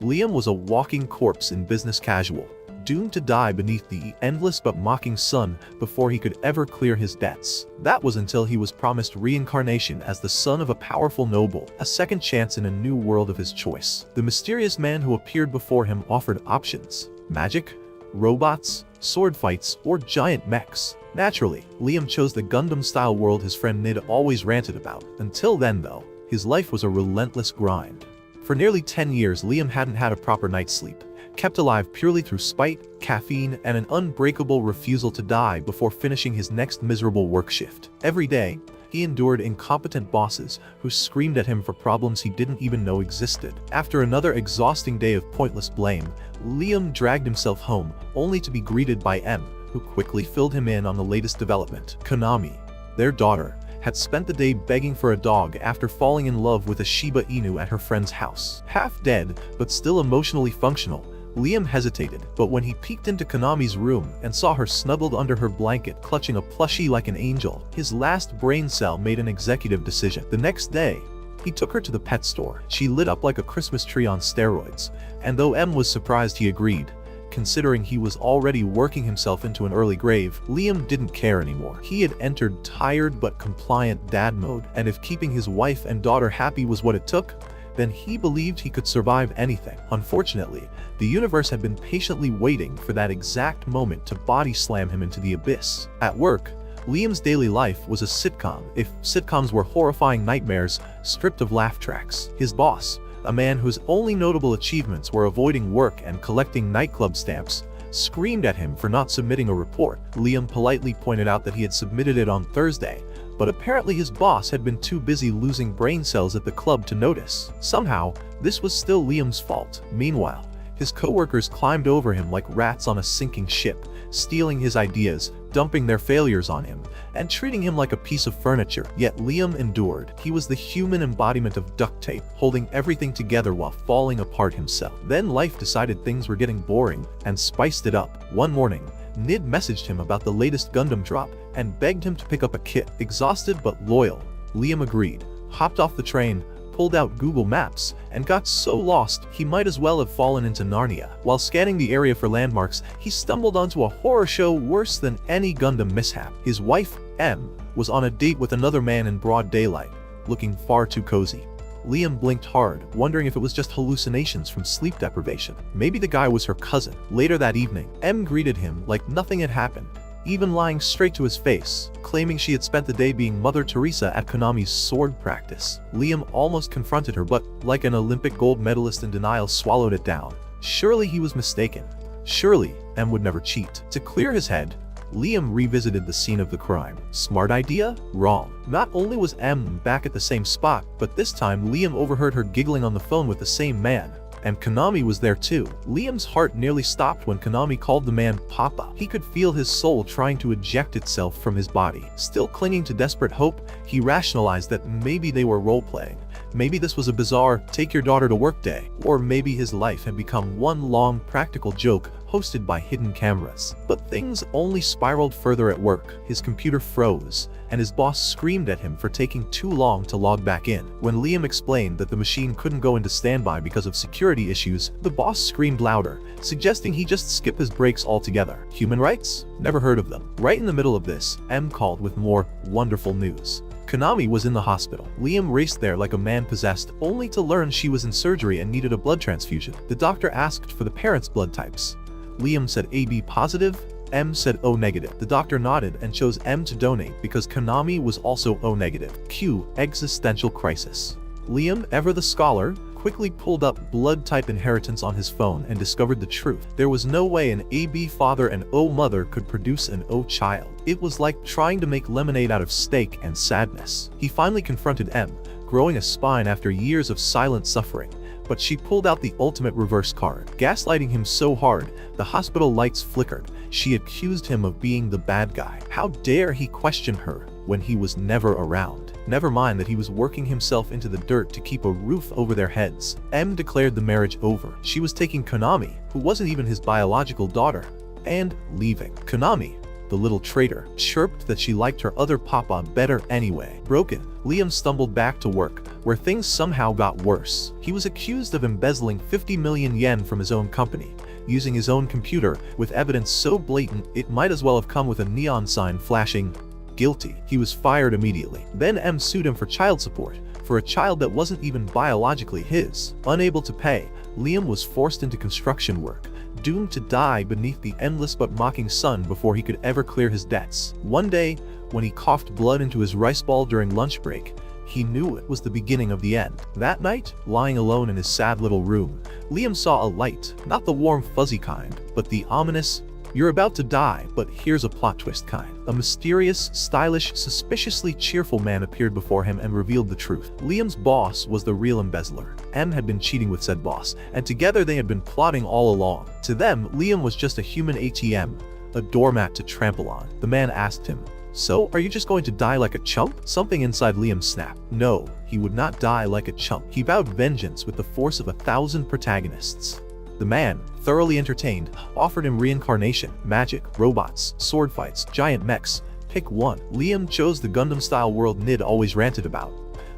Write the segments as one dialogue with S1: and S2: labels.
S1: Liam was a walking corpse in business casual, doomed to die beneath the endless but mocking sun before he could ever clear his debts. That was until he was promised reincarnation as the son of a powerful noble, a second chance in a new world of his choice. The mysterious man who appeared before him offered options: magic, robots, sword fights, or giant mechs. Naturally, Liam chose the Gundam-style world his friend Nid always ranted about. Until then, though, his life was a relentless grind. For nearly 10 years, Liam hadn't had a proper night's sleep, kept alive purely through spite, caffeine, and an unbreakable refusal to die before finishing his next miserable work shift. Every day, he endured incompetent bosses who screamed at him for problems he didn't even know existed. After another exhausting day of pointless blame, Liam dragged himself home, only to be greeted by M, who quickly filled him in on the latest development. Konami, their daughter, had spent the day begging for a dog after falling in love with a Shiba Inu at her friend's house. Half dead, but still emotionally functional, Liam hesitated, but when he peeked into Konami's room and saw her snuggled under her blanket clutching a plushie like an angel, his last brain cell made an executive decision. The next day, he took her to the pet store. She lit up like a Christmas tree on steroids, and though M was surprised he agreed, considering he was already working himself into an early grave, Liam didn't care anymore. He had entered tired but compliant dad mode, and if keeping his wife and daughter happy was what it took, then he believed he could survive anything. Unfortunately, the universe had been patiently waiting for that exact moment to body slam him into the abyss. At work, Liam's daily life was a sitcom, if sitcoms were horrifying nightmares stripped of laugh tracks. His boss, a man whose only notable achievements were avoiding work and collecting nightclub stamps, screamed at him for not submitting a report. Liam politely pointed out that he had submitted it on Thursday, but apparently his boss had been too busy losing brain cells at the club to notice. Somehow, this was still Liam's fault. Meanwhile, his coworkers climbed over him like rats on a sinking ship, stealing his ideas, dumping their failures on him, and treating him like a piece of furniture. Yet Liam endured. He was the human embodiment of duct tape, holding everything together while falling apart himself. Then life decided things were getting boring and spiced it up. One morning, Nid messaged him about the latest Gundam drop and begged him to pick up a kit. Exhausted but loyal, Liam agreed, hopped off the train, pulled out Google Maps, and got so lost he might as well have fallen into Narnia. While scanning the area for landmarks, he stumbled onto a horror show worse than any Gundam mishap. His wife, M, was on a date with another man in broad daylight, looking far too cozy. Liam blinked hard, wondering if it was just hallucinations from sleep deprivation. Maybe the guy was her cousin. Later that evening, M greeted him like nothing had happened, even lying straight to his face, claiming she had spent the day being Mother Teresa at Konami's sword practice. Liam almost confronted her, but, like an Olympic gold medalist in denial, swallowed it down. Surely he was mistaken. Surely M would never cheat. To clear his head, Liam revisited the scene of the crime. Smart idea? Wrong. Not only was M back at the same spot, but this time Liam overheard her giggling on the phone with the same man. And Konami was there too. Liam's heart nearly stopped when Konami called the man Papa. He could feel his soul trying to eject itself from his body. Still clinging to desperate hope, he rationalized that maybe they were role-playing. Maybe this was a bizarre take your daughter to work day. Or maybe his life had become one long practical joke hosted by hidden cameras. But things only spiraled further at work. His computer froze, and his boss screamed at him for taking too long to log back in. When Liam explained that the machine couldn't go into standby because of security issues, the boss screamed louder, suggesting he just skip his breaks altogether. Human rights? Never heard of them. Right in the middle of this, M called with more wonderful news. Konami was in the hospital. Liam raced there like a man possessed, only to learn she was in surgery and needed a blood transfusion. The doctor asked for the parents' blood types. Liam said AB positive, M said O negative. The doctor nodded and chose M to donate because Konami was also O negative. Cue existential crisis. Liam, ever the scholar, quickly pulled up blood type inheritance on his phone and discovered the truth. There was no way an AB father and O mother could produce an O child. It was like trying to make lemonade out of steak and sadness. He finally confronted M, growing a spine after years of silent suffering. But she pulled out the ultimate reverse card. Gaslighting him so hard, the hospital lights flickered. She accused him of being the bad guy. How dare he question her when he was never around? Never mind that he was working himself into the dirt to keep a roof over their heads. M declared the marriage over. She was taking Konami, who wasn't even his biological daughter, and leaving. Konami, the little traitor, chirped that she liked her other papa better anyway. Broken, Liam stumbled back to work, where things somehow got worse. He was accused of embezzling 50 million yen from his own company, using his own computer, with evidence so blatant it might as well have come with a neon sign flashing, "Guilty." He was fired immediately. Then M sued him for child support, for a child that wasn't even biologically his. Unable to pay, Liam was forced into construction work, doomed to die beneath the endless but mocking sun before he could ever clear his debts. One day, when he coughed blood into his rice ball during lunch break, he knew it was the beginning of the end. That night, lying alone in his sad little room, Liam saw a light, not the warm fuzzy kind, but the ominous, "You're about to die, but here's a plot twist" kind. A mysterious, stylish, suspiciously cheerful man appeared before him and revealed the truth. Liam's boss was the real embezzler. M had been cheating with said boss, and together they had been plotting all along. To them, Liam was just a human ATM, a doormat to trample on. The man asked him, "So, are you just going to die like a chump?" Something inside Liam snapped. No, he would not die like a chump. He vowed vengeance with the force of 1,000 protagonists. The man, thoroughly entertained, offered him reincarnation, magic, robots, sword fights, giant mechs. Pick one. Liam chose the Gundam-style world Nid always ranted about.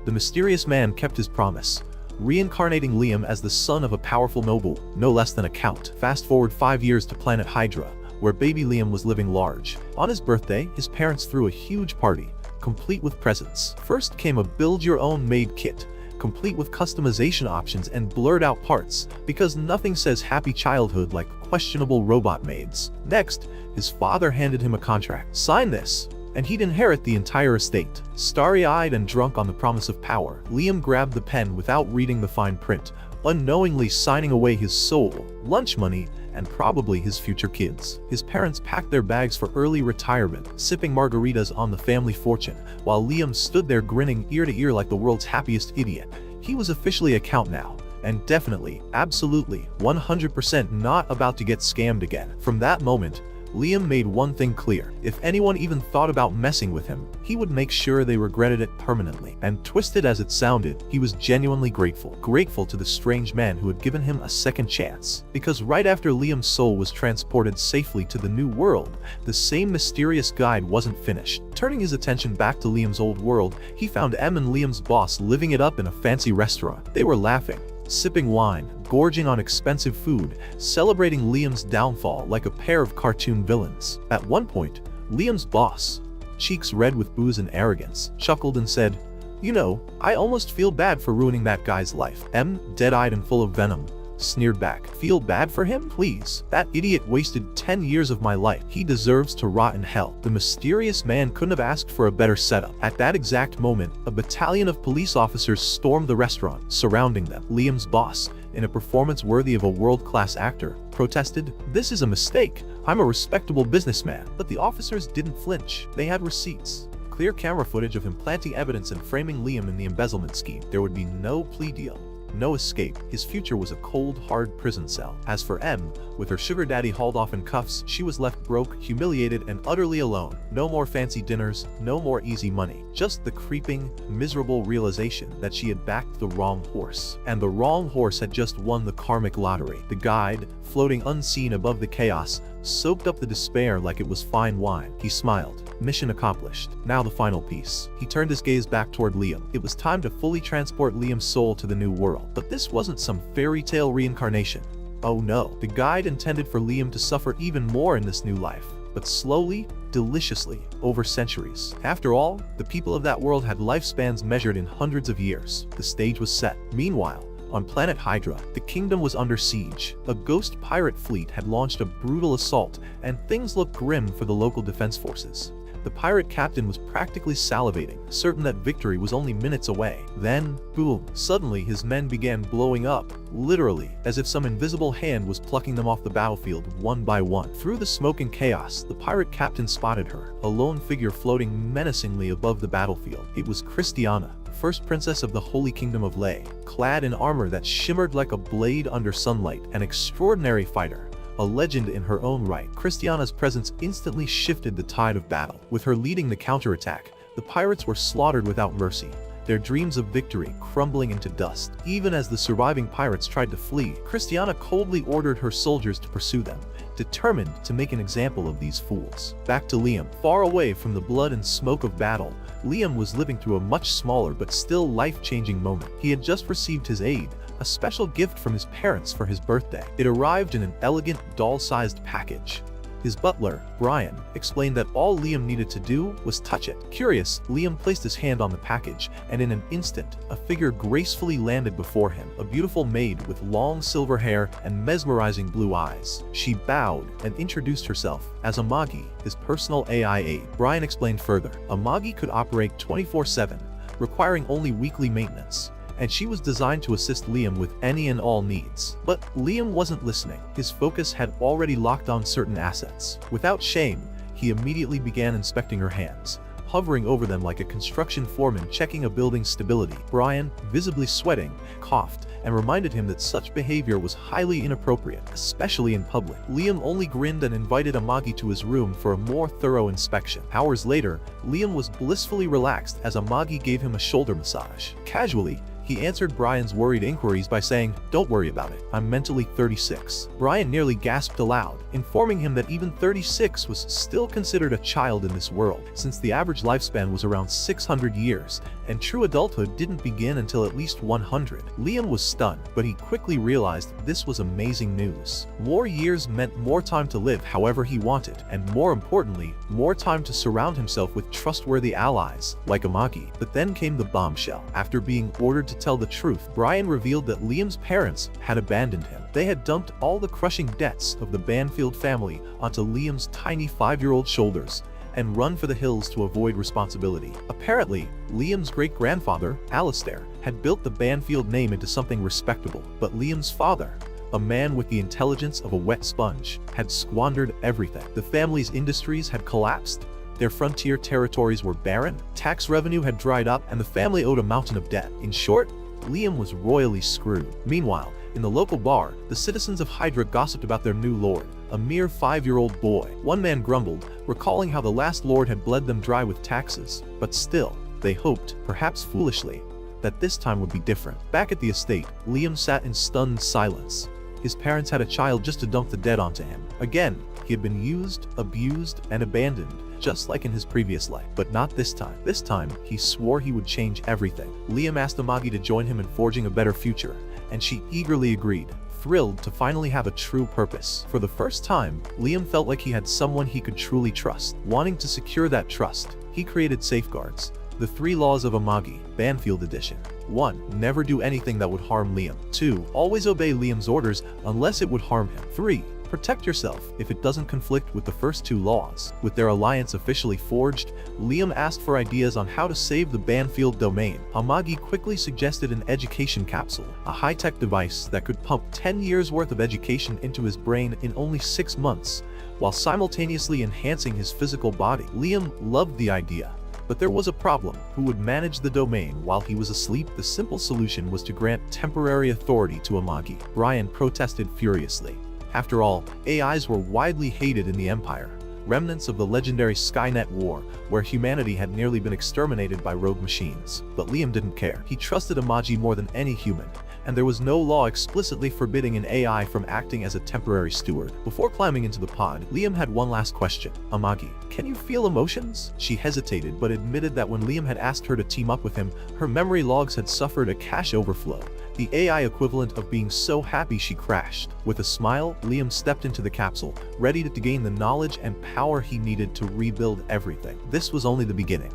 S1: The mysterious man kept his promise, reincarnating Liam as the son of a powerful noble, no less than a count. Fast forward 5 years to planet Hydra, where baby Liam was living large. On his birthday, his parents threw a huge party, complete with presents. First came a build-your-own-made kit, complete with customization options and blurred-out parts, because nothing says happy childhood like questionable robot maids. Next, his father handed him a contract. Sign this, and he'd inherit the entire estate. Starry-eyed and drunk on the promise of power, Liam grabbed the pen without reading the fine print, unknowingly signing away his soul, lunch money, and probably his future kids. His parents packed their bags for early retirement, sipping margaritas on the family fortune, while Liam stood there grinning ear to ear like the world's happiest idiot. He was officially a count now, and definitely, absolutely, 100% not about to get scammed again. From that moment, Liam made one thing clear. If anyone even thought about messing with him, he would make sure they regretted it permanently. And twisted as it sounded, he was genuinely grateful. Grateful to the strange man who had given him a second chance. Because right after Liam's soul was transported safely to the new world, the same mysterious guide wasn't finished. Turning his attention back to Liam's old world, he found M and Liam's boss living it up in a fancy restaurant. They were laughing, sipping wine, gorging on expensive food, celebrating Liam's downfall like a pair of cartoon villains. At one point, Liam's boss, cheeks red with booze and arrogance, chuckled and said, "You know, I almost feel bad for ruining that guy's life." M, dead-eyed and full of venom, sneered back, "Feel bad for him? Please. That idiot wasted 10 years of my life. He deserves to rot in hell." The mysterious man couldn't have asked for a better setup. At that exact moment, a battalion of police officers stormed the restaurant, surrounding them. Liam's boss, in a performance worthy of a world-class actor, protested, "This is a mistake. I'm a respectable businessman." But the officers didn't flinch. They had receipts, clear camera footage of him planting evidence and framing Liam in the embezzlement scheme. There would be no plea deal, no escape. His future was a cold, hard prison cell. As for M, with her sugar daddy hauled off in cuffs, she was left broke, humiliated, and utterly alone. No more fancy dinners, no more easy money. Just the creeping, miserable realization that she had backed the wrong horse. And the wrong horse had just won the karmic lottery. The guide, floating unseen above the chaos, soaked up the despair like it was fine wine. He smiled. Mission accomplished. Now the final piece. He turned his gaze back toward Liam. It was time to fully transport Liam's soul to the new world. But this wasn't some fairy tale reincarnation. Oh no. The guide intended for Liam to suffer even more in this new life, but slowly, deliciously, over centuries. After all, the people of that world had lifespans measured in hundreds of years. The stage was set. Meanwhile, on planet Hydra, the kingdom was under siege. A ghost pirate fleet had launched a brutal assault, and things looked grim for the local defense forces. The pirate captain was practically salivating, certain that victory was only minutes away. Then, boom, suddenly his men began blowing up, literally, as if some invisible hand was plucking them off the battlefield one by one. Through the smoke and chaos, the pirate captain spotted her, a lone figure floating menacingly above the battlefield. It was Christiana, first princess of the Holy Kingdom of Lei, clad in armor that shimmered like a blade under sunlight, an extraordinary fighter, a legend in her own right. Christiana's presence instantly shifted the tide of battle. With her leading the counterattack, the pirates were slaughtered without mercy, their dreams of victory crumbling into dust. Even as the surviving pirates tried to flee, Christiana coldly ordered her soldiers to pursue them, determined to make an example of these fools. Back to Liam. Far away from the blood and smoke of battle, Liam was living through a much smaller but still life-changing moment. He had just received his aid, a special gift from his parents for his birthday. It arrived in an elegant, doll-sized package. His butler, Brian, explained that all Liam needed to do was touch it. Curious, Liam placed his hand on the package, and in an instant, a figure gracefully landed before him, a beautiful maid with long silver hair and mesmerizing blue eyes. She bowed and introduced herself as Amagi, his personal AI aide. Brian explained further, Amagi could operate 24/7, requiring only weekly maintenance, and she was designed to assist Liam with any and all needs. But Liam wasn't listening. His focus had already locked on certain assets. Without shame, he immediately began inspecting her hands, hovering over them like a construction foreman checking a building's stability. Brian, visibly sweating, coughed and reminded him that such behavior was highly inappropriate, especially in public. Liam only grinned and invited Amagi to his room for a more thorough inspection. Hours later, Liam was blissfully relaxed as Amagi gave him a shoulder massage. Casually, he answered Brian's worried inquiries by saying, "Don't worry about it, I'm mentally 36. Brian nearly gasped aloud, informing him that even 36 was still considered a child in this world, since the average lifespan was around 600 years, and true adulthood didn't begin until at least 100. Liam was stunned, but he quickly realized this was amazing news. More years meant more time to live however he wanted, and more importantly, more time to surround himself with trustworthy allies, like Amagi. But then came the bombshell. After being ordered to tell the truth, Brian revealed that Liam's parents had abandoned him. They had dumped all the crushing debts of the Banfield family onto Liam's tiny 5-year-old shoulders and run for the hills to avoid responsibility. Apparently, Liam's great-grandfather, Alistair, had built the Banfield name into something respectable, but Liam's father, a man with the intelligence of a wet sponge, had squandered everything. The family's industries had collapsed, their frontier territories were barren, tax revenue had dried up, and the family owed a mountain of debt. In short, Liam was royally screwed. Meanwhile, in the local bar, the citizens of Hydra gossiped about their new lord, a mere 5-year-old boy. One man grumbled, recalling how the last lord had bled them dry with taxes, but still, they hoped, perhaps foolishly, that this time would be different. Back at the estate, Liam sat in stunned silence. His parents had a child just to dump the debt onto him. Again, he had been used, abused, and abandoned, just like in his previous life. But not this time. This time, he swore he would change everything. Liam asked Amagi to join him in forging a better future, and she eagerly agreed, thrilled to finally have a true purpose. For the first time, Liam felt like he had someone he could truly trust. Wanting to secure that trust, he created safeguards. The 3 laws of Amagi, Banfield edition. 1. Never do anything that would harm Liam. 2. Always obey Liam's orders unless it would harm him. 3. Protect yourself if it doesn't conflict with the first 2 laws. With their alliance officially forged, Liam asked for ideas on how to save the Banfield domain. Amagi quickly suggested an education capsule, a high-tech device that could pump 10 years worth of education into his brain in only 6 months, while simultaneously enhancing his physical body. Liam loved the idea. But there was a problem. Who would manage the domain while he was asleep? The simple solution was to grant temporary authority to Amagi. Brian protested furiously. After all, AIs were widely hated in the Empire, remnants of the legendary Skynet war, where humanity had nearly been exterminated by rogue machines. But Liam didn't care. He trusted Amagi more than any human, and there was no law explicitly forbidding an AI from acting as a temporary steward. Before climbing into the pod, Liam had one last question. Amagi, can you feel emotions? She hesitated, but admitted that when Liam had asked her to team up with him, her memory logs had suffered a cache overflow, the AI equivalent of being so happy she crashed. With a smile, Liam stepped into the capsule, ready to gain the knowledge and power he needed to rebuild everything. This was only the beginning.